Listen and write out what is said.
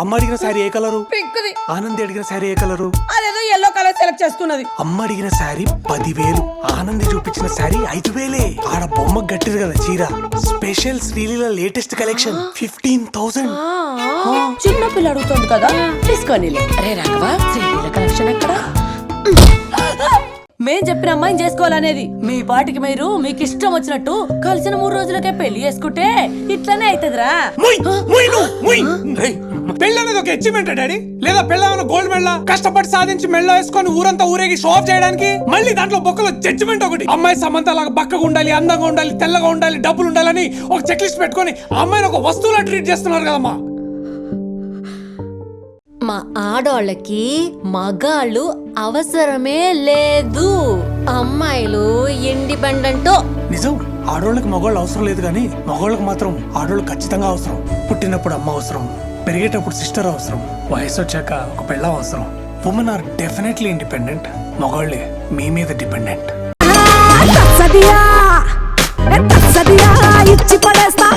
అమ్మ అడిగిన శారీ ఏ కలరు? పింక్ది. ఆనంది అడిగిన శారీ ఏ కలరు? అదేదో ఎల్లో కలర్ సెలెక్ట్ చేసుకున్నది. అమ్మ అడిగిన శారీ 10,000, ఆనంది చూపించిన శారీ 5,000. ఆడ బొమ్మ గట్టిది కదా చీర, స్పెషల్ శ్రీలీల లేటెస్ట్ కలెక్షన్ 15,000. చిన్న పిల్ల అడుగుతుంది కదా, తీసుకోని. అరే రాఘవ, శ్రీలీల కలెక్షన్ ఎక్కడ? మేం చెప్పిన అమ్మాయిని చేసుకోవాలనేది. మీ పాటికి మీరు మీకు ఇష్టం వచ్చినట్టు కలిసిన 3 రోజులకే పెళ్లి చేసుకుంటే ఇట్లానే అవుతుందిరా. పెళ్ళి అనేది ఒక అచీవ్మెంట్ డాడీ, లేదా పెళ్ళ గోల్డ్ మెడల్ కష్టపడి సాధించి మెడలో వేసుకొని ఊరంతా ఊరేగి షో ఆఫ్ చేయడానికి? మళ్ళీ దాంట్లో బొక్కలో జడ్జిమెంట్ ఒకటి. అమ్మాయి సమంత లాగా బక్కగా ఉండాలి, అందంగా ఉండాలి, తెల్లగా ఉండాలి, డబ్బులు ఉండాలని ఒక చెక్ లిస్ట్ పెట్టుకొని అమ్మాయిని ఒక వస్తువులా ట్రీట్ చేస్తున్నారు కదమ్మా. మా ఆడోళ్ళకి మగాళ్ళు అవసరమే లేదు. అమ్మాయిలు ఇండిపెండెంట్. నిజం, ఆడోళ్ళకి మగవాళ్ళు అవసరం లేదు కానీ మగవాళ్ళకి మాత్రం ఆడోళ్ళు ఖచ్చితంగా అవసరం. పుట్టినప్పుడు అమ్మ అవసరం, పెరిగేటప్పుడు సిస్టర్ అవసరం, వయసు వచ్చాక ఒక పెళ్ళం అవసరం. Women are definitely independent. మగవాళ్ళే మీ మీద డిపెండెంట్. ఇచ్చి పడేస్తా